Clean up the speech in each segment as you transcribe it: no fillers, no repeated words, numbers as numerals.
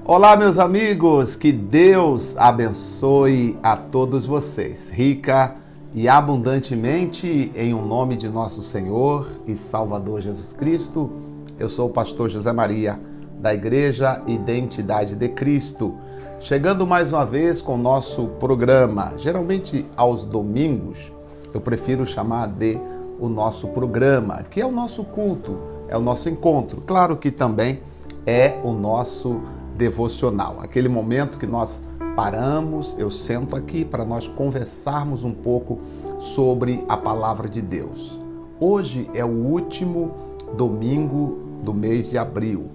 Olá, meus amigos, que Deus abençoe a todos vocês, rica e abundantemente, em o nome de nosso Senhor e Salvador Jesus Cristo. Eu sou o pastor José Maria, da Igreja Identidade de Cristo, chegando mais uma vez com o nosso programa. Geralmente aos domingos, eu prefiro chamar de o nosso programa, que é o nosso culto, é o nosso encontro. Claro que também é o nosso devocional, aquele momento que nós paramos, eu sento aqui para nós conversarmos um pouco sobre a palavra de Deus. Hoje é o último domingo do mês de abril,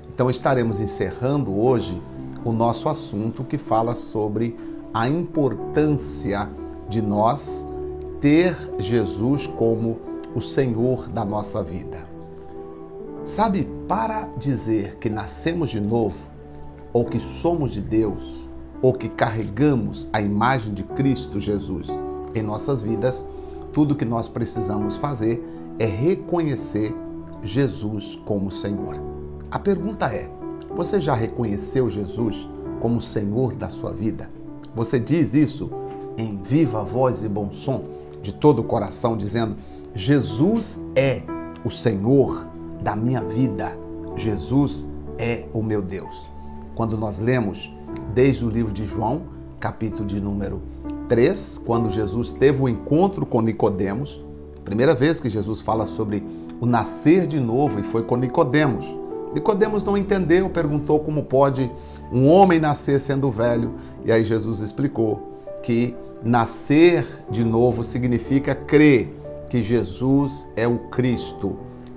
então estaremos encerrando hoje o nosso assunto que fala sobre a importância de nós ter Jesus como o Senhor da nossa vida. Sabe, para dizer que nascemos de novo, ou que somos de Deus, ou que carregamos a imagem de Cristo Jesus em nossas vidas, tudo que nós precisamos fazer é reconhecer Jesus como Senhor. A pergunta é: você já reconheceu Jesus como Senhor da sua vida? Você diz isso em viva voz e bom som, de todo o coração, dizendo: Jesus é o Senhor da minha vida, Jesus é o meu Deus. Quando nós lemos desde o livro de João, capítulo de número 3, quando Jesus teve o encontro com Nicodemos, primeira vez que Jesus fala sobre o nascer de novo, e foi com Nicodemos. Nicodemos não entendeu, perguntou como pode um homem nascer sendo velho, e aí Jesus explicou que nascer de novo significa crer que Jesus é o Cristo.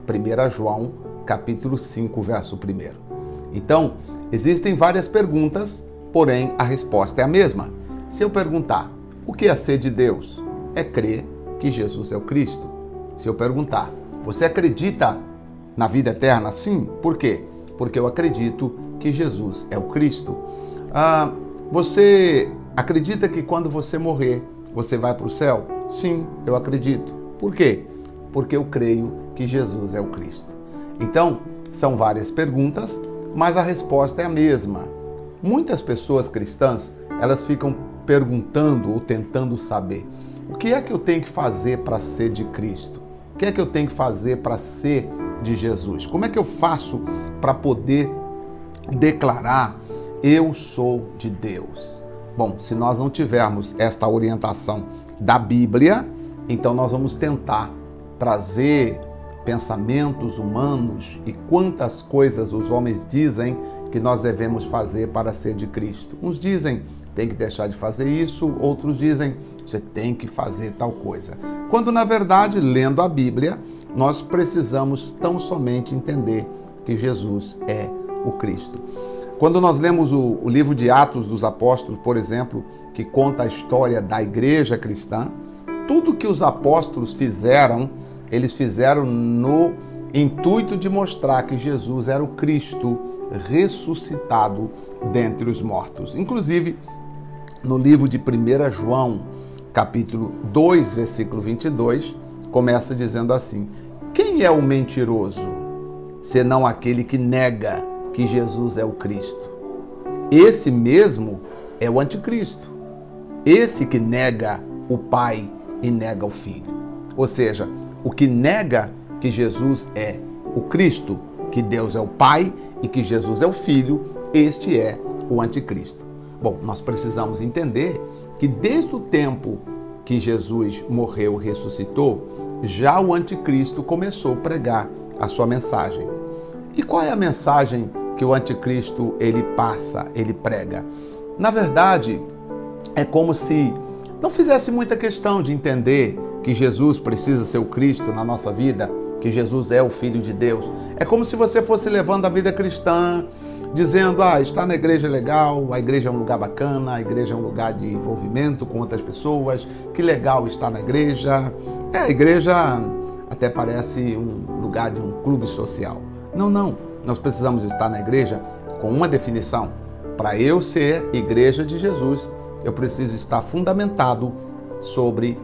1 João, capítulo 5, verso 1. Então, existem várias perguntas, porém a resposta é a mesma. Se eu perguntar, o que é ser de Deus? É crer que Jesus é o Cristo. Se eu perguntar, você acredita na vida eterna? Sim. Por quê? Porque eu acredito que Jesus é o Cristo. Você acredita que quando você morrer, você vai para o céu? Sim, eu acredito. Por quê? Porque eu creio que Jesus é o Cristo. Então, são várias perguntas, mas a resposta é a mesma. Muitas pessoas cristãs, elas ficam perguntando ou tentando saber: o que é que eu tenho que fazer para ser de Cristo? O que é que eu tenho que fazer para ser de Jesus? Como é que eu faço para poder declarar: eu sou de Deus? Bom, se nós não tivermos esta orientação da Bíblia, então nós vamos tentar trazer pensamentos humanos e quantas coisas os homens dizem que nós devemos fazer para ser de Cristo. Uns dizem, tem que deixar de fazer isso, outros dizem, você tem que fazer tal coisa. Quando, na verdade, lendo a Bíblia, nós precisamos tão somente entender que Jesus é o Cristo. Quando nós lemos o livro de Atos dos Apóstolos, por exemplo, que conta a história da igreja cristã, tudo que os apóstolos fizeram, eles fizeram no intuito de mostrar que Jesus era o Cristo ressuscitado dentre os mortos. Inclusive, no livro de 1 João, capítulo 2, versículo 22, começa dizendo assim: quem é o mentiroso, senão aquele que nega que Jesus é o Cristo? Esse mesmo é o anticristo. Esse que nega o Pai e nega o Filho. Ou seja, o que nega que Jesus é o Cristo, que Deus é o Pai e que Jesus é o Filho, este é o anticristo. Bom, nós precisamos entender que desde o tempo que Jesus morreu e ressuscitou, já o anticristo começou a pregar a sua mensagem. E qual é a mensagem que o anticristo ele passa, ele prega? Na verdade, é como se não fizesse muita questão de entender que Jesus precisa ser o Cristo na nossa vida, que Jesus é o Filho de Deus. É como se você fosse levando a vida cristã, dizendo, está na igreja é legal, a igreja é um lugar bacana, a igreja é um lugar de envolvimento com outras pessoas, que legal estar na igreja. A igreja até parece um lugar de um clube social. Não, nós precisamos estar na igreja com uma definição. Para eu ser igreja de Jesus, eu preciso estar fundamentado sobre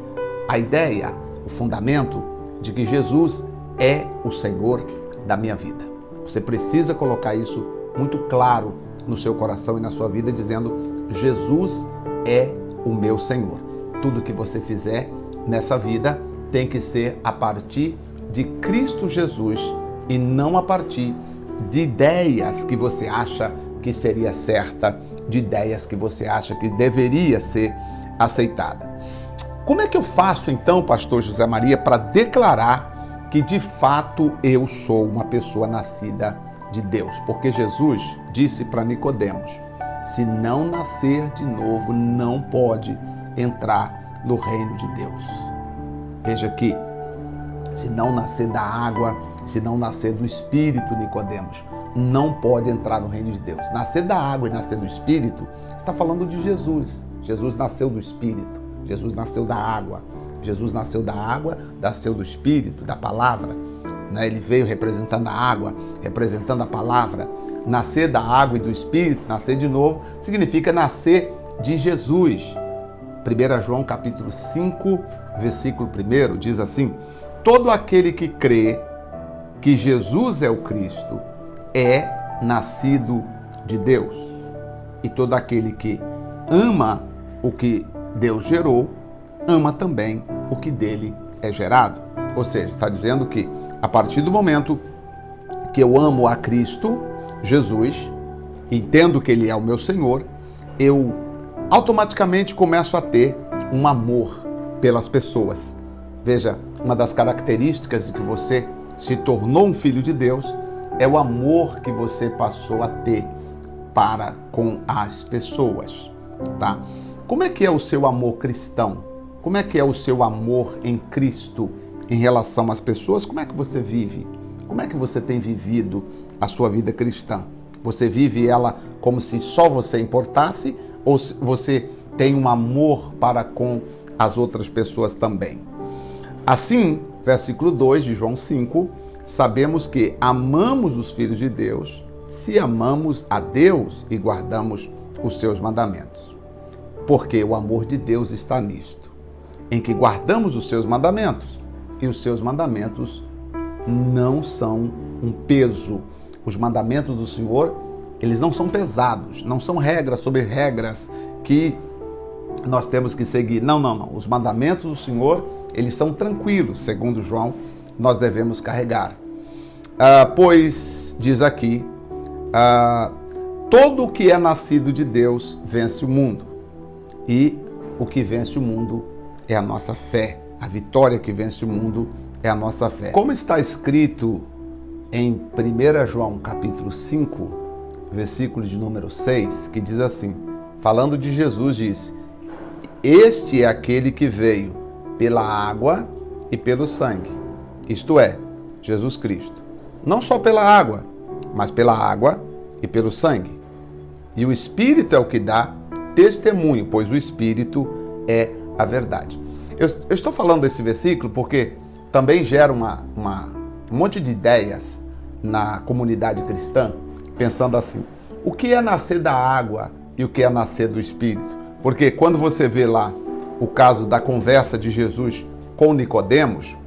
a ideia, o fundamento de que Jesus é o Senhor da minha vida. Você precisa colocar isso muito claro no seu coração e na sua vida, dizendo: Jesus é o meu Senhor. Tudo que você fizer nessa vida tem que ser a partir de Cristo Jesus e não a partir de ideias que você acha que seria certa, de ideias que você acha que deveria ser aceitada. Como é que eu faço então, pastor José Maria, para declarar que de fato eu sou uma pessoa nascida de Deus? Porque Jesus disse para Nicodemos: se não nascer de novo, não pode entrar no reino de Deus. Veja aqui, se não nascer da água, se não nascer do Espírito, Nicodemos, não pode entrar no reino de Deus. Nascer da água e nascer do Espírito, está falando de Jesus. Jesus nasceu do Espírito, Jesus nasceu da água. Jesus nasceu da água, nasceu do Espírito, da palavra. Ele veio representando a água, representando a palavra. Nascer da água e do Espírito, nascer de novo, significa nascer de Jesus. 1 João capítulo 5, versículo 1, diz assim: todo aquele que crê que Jesus é o Cristo é nascido de Deus. E todo aquele que ama o que Deus gerou, ama também o que dele é gerado. Ou seja, está dizendo que a partir do momento que eu amo a Cristo, Jesus, entendo que Ele é o meu Senhor, eu automaticamente começo a ter um amor pelas pessoas. Veja, uma das características de que você se tornou um filho de Deus é o amor que você passou a ter para com as pessoas, tá? Como é que é o seu amor cristão? Como é que é o seu amor em Cristo em relação às pessoas? Como é que você vive? Como é que você tem vivido a sua vida cristã? Você vive ela como se só você importasse ou você tem um amor para com as outras pessoas também? Assim, versículo 2 de João 5, sabemos que amamos os filhos de Deus se amamos a Deus e guardamos os seus mandamentos. Porque o amor de Deus está nisto, em que guardamos os seus mandamentos, e os seus mandamentos não são um peso. Os mandamentos do Senhor, eles não são pesados, não são regras sobre regras que nós temos que seguir. Não. Os mandamentos do Senhor, eles são tranquilos, segundo João, nós devemos carregar. Pois, diz aqui, todo o que é nascido de Deus vence o mundo. E o que vence o mundo é a nossa fé. A vitória que vence o mundo é a nossa fé. Como está escrito em 1 João capítulo 5, versículo de número 6, que diz assim, falando de Jesus, diz: este é aquele que veio pela água e pelo sangue, isto é, Jesus Cristo. Não só pela água, mas pela água e pelo sangue. E o Espírito é o que dá testemunho, pois o Espírito é a verdade. Eu estou falando desse versículo porque também gera um monte de ideias na comunidade cristã, pensando assim: o que é nascer da água e o que é nascer do Espírito? Porque quando você vê lá o caso da conversa de Jesus com Nicodemos,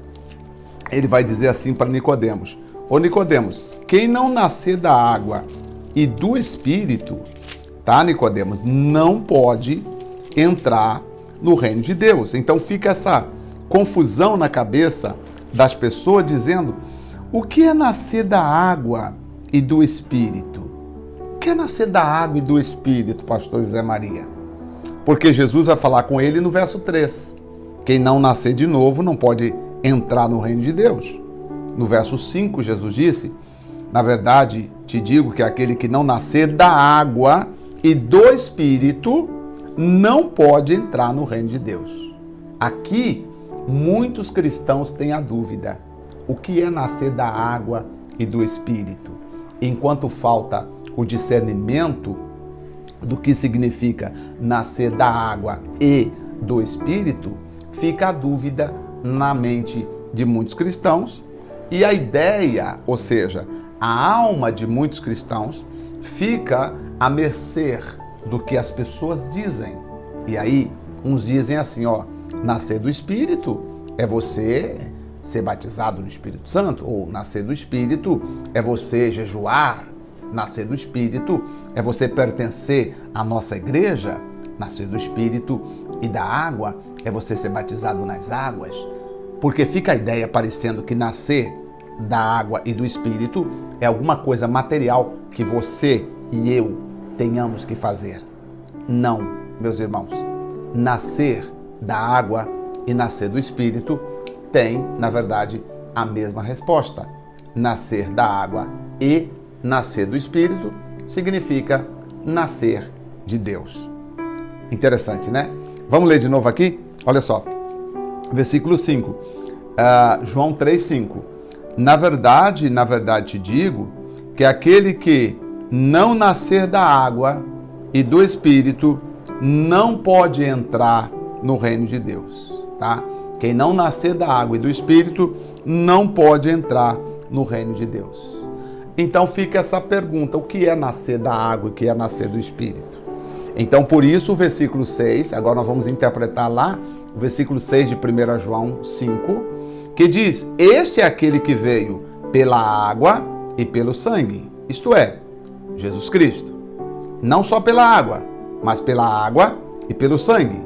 ele vai dizer assim para Nicodemos: ô Nicodemos, quem não nascer da água e do Espírito, tá, Nicodemos, não pode entrar no reino de Deus. Então fica essa confusão na cabeça das pessoas dizendo: o que é nascer da água e do Espírito? O que é nascer da água e do Espírito, pastor José Maria? Porque Jesus vai falar com ele no verso 3. Quem não nascer de novo não pode entrar no reino de Deus. No verso 5, Jesus disse: na verdade, te digo que aquele que não nascer da água e do Espírito não pode entrar no reino de Deus. Aqui, muitos cristãos têm a dúvida: o que é nascer da água e do Espírito? Enquanto falta o discernimento do que significa nascer da água e do Espírito, fica a dúvida na mente de muitos cristãos, e a ideia, ou seja, a alma de muitos cristãos fica à mercê do que as pessoas dizem. E aí, uns dizem assim, nascer do Espírito é você ser batizado no Espírito Santo, ou nascer do Espírito é você jejuar, Nascer do Espírito é você pertencer à nossa igreja. Nascer do Espírito e da água é você ser batizado nas águas. Porque fica a ideia parecendo que nascer da água e do Espírito é alguma coisa material que você e eu tenhamos que fazer. Não, meus irmãos. Nascer da água e nascer do Espírito tem, na verdade, a mesma resposta. Nascer da água e nascer do Espírito significa nascer de Deus. Interessante, né? Vamos ler de novo aqui? Olha só. Versículo 5. João 3,5. Na verdade te digo que aquele que não nascer da água e do Espírito não pode entrar no reino de Deus, tá? Quem não nascer da água e do Espírito não pode entrar no reino de Deus. Então fica essa pergunta, o que é nascer da água e o que é nascer do Espírito? Então por isso o versículo 6, agora nós vamos interpretar lá, o versículo 6 de 1 João 5, que diz, este é aquele que veio pela água e pelo sangue, isto é, Jesus Cristo. Não só pela água, mas pela água e pelo sangue.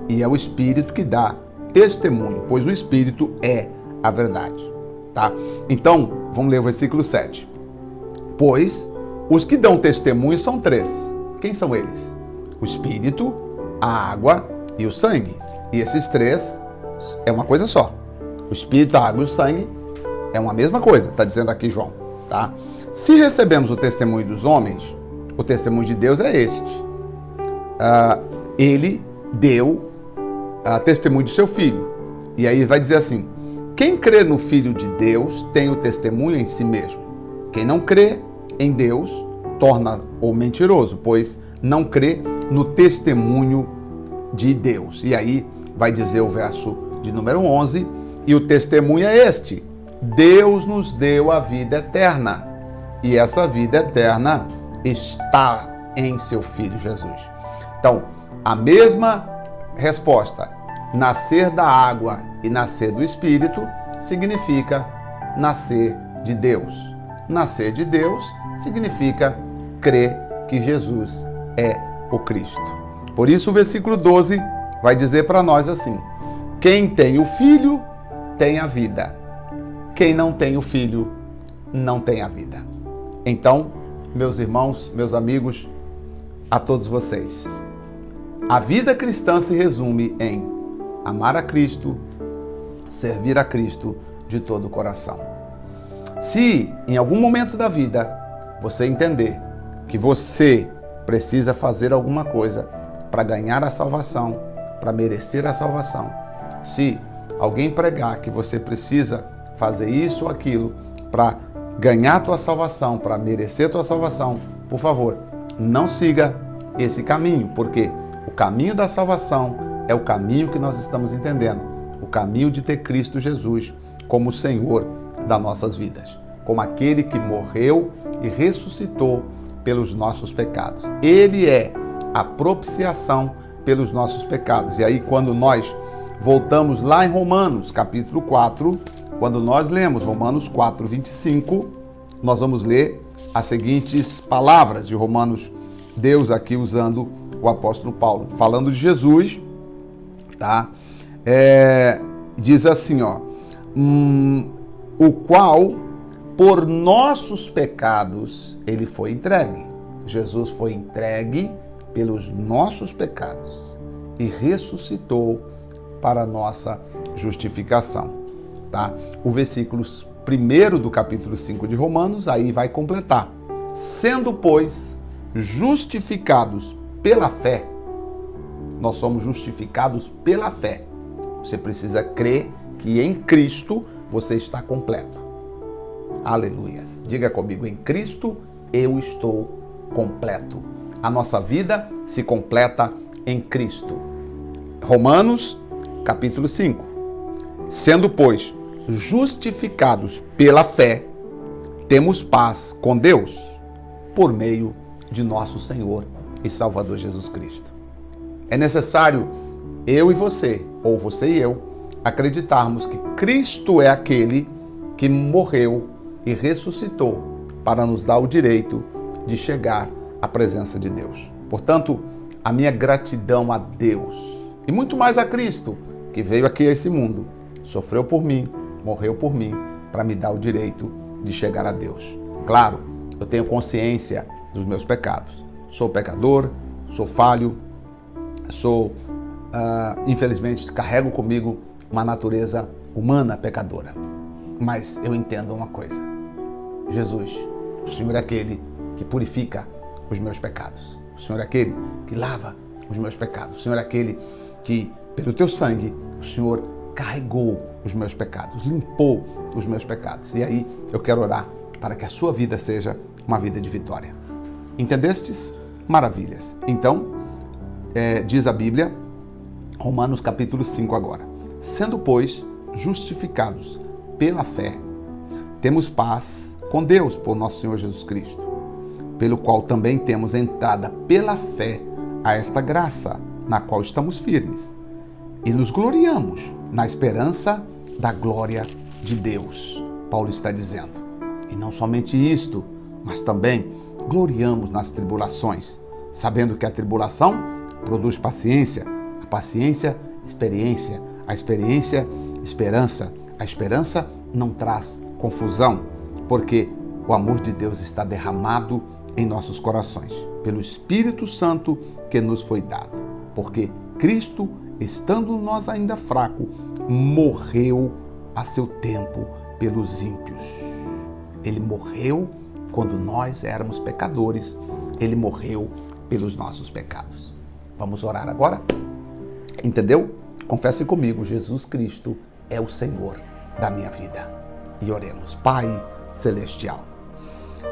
E é o Espírito que dá testemunho, pois o Espírito é a verdade. Tá? Então, vamos ler o versículo 7. Pois os que dão testemunho são três. Quem são eles? O Espírito, a água e o sangue. E esses três é uma coisa só. O Espírito, a água e o sangue é uma mesma coisa, está dizendo aqui João. Tá? Se recebemos o testemunho dos homens, o testemunho de Deus é este. Ele deu testemunho de seu Filho. E aí vai dizer assim, quem crê no Filho de Deus tem o testemunho em si mesmo. Quem não crê em Deus torna-o mentiroso, pois não crê no testemunho de Deus. E aí vai dizer o verso de número 11, e o testemunho é este, Deus nos deu a vida eterna, e essa vida eterna está em seu Filho Jesus. Então, a mesma resposta, nascer da água e nascer do Espírito, significa nascer de Deus. Nascer de Deus significa crer que Jesus é o Cristo. Por isso o versículo 12 vai dizer para nós assim, quem tem o Filho tem a vida. Quem não tem o Filho não tem a vida. Então, meus irmãos, meus amigos, a todos vocês, a vida cristã se resume em amar a Cristo, servir a Cristo de todo o coração. Se em algum momento da vida você entender que você precisa fazer alguma coisa para ganhar a salvação, para merecer a salvação, se alguém pregar que você precisa fazer isso ou aquilo para ganhar a tua salvação, para merecer a tua salvação, por favor, não siga esse caminho, porque o caminho da salvação é o caminho que nós estamos entendendo, o caminho de ter Cristo Jesus como Senhor das nossas vidas, como aquele que morreu e ressuscitou pelos nossos pecados. Ele é a propiciação pelos nossos pecados. E aí, quando nós voltamos lá em Romanos, capítulo 4, quando nós lemos Romanos 4, 25, nós vamos ler as seguintes palavras de Romanos, Deus aqui usando o apóstolo Paulo, falando de Jesus, tá? Diz assim, ó, o qual por nossos pecados ele foi entregue. Jesus foi entregue pelos nossos pecados e ressuscitou para a nossa justificação, tá? O versículo 1 do capítulo 5 de Romanos aí vai completar. Sendo, pois, justificados pela fé, nós somos justificados pela fé. Você precisa crer que em Cristo você está completo. Aleluias. Diga comigo, em Cristo eu estou completo. A nossa vida se completa em Cristo. Romanos, capítulo 5. Sendo, pois, justificados pela fé, temos paz com Deus, por meio de nosso Senhor e Salvador Jesus Cristo. É necessário eu e você, ou você e eu, acreditarmos que Cristo é aquele que morreu e ressuscitou para nos dar o direito de chegar à presença de Deus. Portanto, a minha gratidão a Deus e muito mais a Cristo, que veio aqui a esse mundo, sofreu por mim, morreu por mim, para me dar o direito de chegar a Deus. Claro, eu tenho consciência dos meus pecados. Sou pecador, sou falho, infelizmente, carrego comigo uma natureza humana pecadora. Mas eu entendo uma coisa. Jesus, o Senhor é aquele que purifica os meus pecados. O Senhor é aquele que lava os meus pecados. O Senhor é aquele que, pelo teu sangue, o Senhor carregou os meus pecados, limpou os meus pecados. E aí eu quero orar para que a sua vida seja uma vida de vitória. Entendestes? Maravilhas. Então, diz a Bíblia, Romanos capítulo 5 agora. Sendo, pois, justificados pela fé, temos paz com Deus por nosso Senhor Jesus Cristo, pelo qual também temos entrada pela fé a esta graça, na qual estamos firmes, e nos gloriamos na esperança da glória de Deus. Paulo está dizendo. E não somente isto, mas também gloriamos nas tribulações, sabendo que a tribulação produz paciência, a paciência, experiência, a experiência, esperança, a esperança não traz confusão, porque o amor de Deus está derramado em nossos corações, pelo Espírito Santo que nos foi dado, porque Cristo, estando nós ainda fracos, morreu a seu tempo pelos ímpios. Ele morreu quando nós éramos pecadores, ele morreu pelos nossos pecados. Vamos orar agora? Entendeu? Confesse comigo, Jesus Cristo é o Senhor da minha vida. E oremos. Pai Celestial,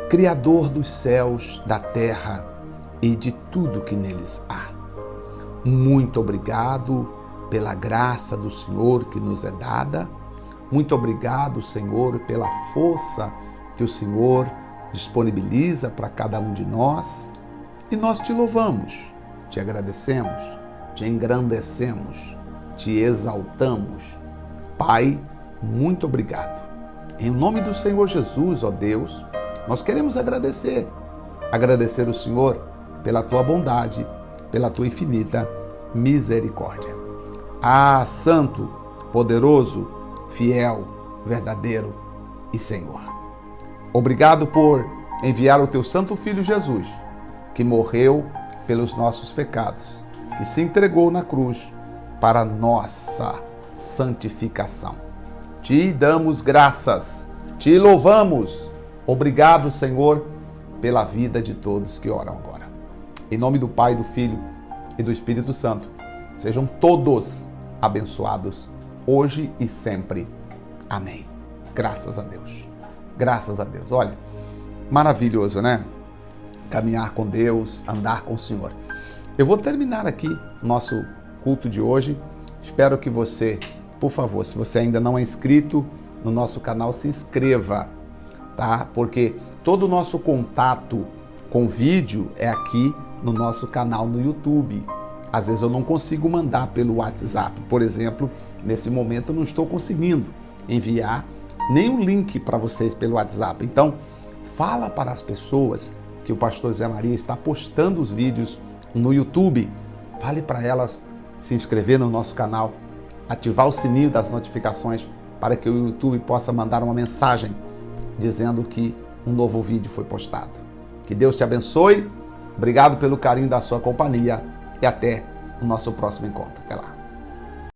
Criador dos céus, da terra e de tudo que neles há, muito obrigado pela graça do Senhor que nos é dada. Muito obrigado, Senhor, pela força que o Senhor disponibiliza para cada um de nós. E nós te louvamos, te agradecemos, te engrandecemos, te exaltamos. Pai, muito obrigado. Em nome do Senhor Jesus, ó Deus, nós queremos agradecer o Senhor pela tua bondade, pela tua infinita misericórdia. Ah, Santo, poderoso, fiel, verdadeiro e Senhor. Obrigado por enviar o teu Santo Filho Jesus, que morreu pelos nossos pecados, que se entregou na cruz para nossa santificação. Te damos graças, te louvamos. Obrigado, Senhor, pela vida de todos que oram agora. Em nome do Pai, do Filho e do Espírito Santo, sejam todos abençoados, hoje e sempre. Amém. Graças a Deus. Graças a Deus. Olha, maravilhoso, né? Caminhar com Deus, andar com o Senhor. Eu vou terminar aqui nosso culto de hoje. Espero que você, por favor, se você ainda não é inscrito no nosso canal, se inscreva, tá? Porque todo o nosso contato com vídeo é aqui no nosso canal no YouTube. Às vezes eu não consigo mandar pelo WhatsApp. Por exemplo, nesse momento eu não estou conseguindo enviar nenhum link para vocês pelo WhatsApp. Então, fala para as pessoas que o pastor Zé Maria está postando os vídeos no YouTube. Fale para elas se inscrever no nosso canal, ativar o sininho das notificações para que o YouTube possa mandar uma mensagem dizendo que um novo vídeo foi postado. Que Deus te abençoe. Obrigado pelo carinho da sua companhia e até o nosso próximo encontro. Até lá.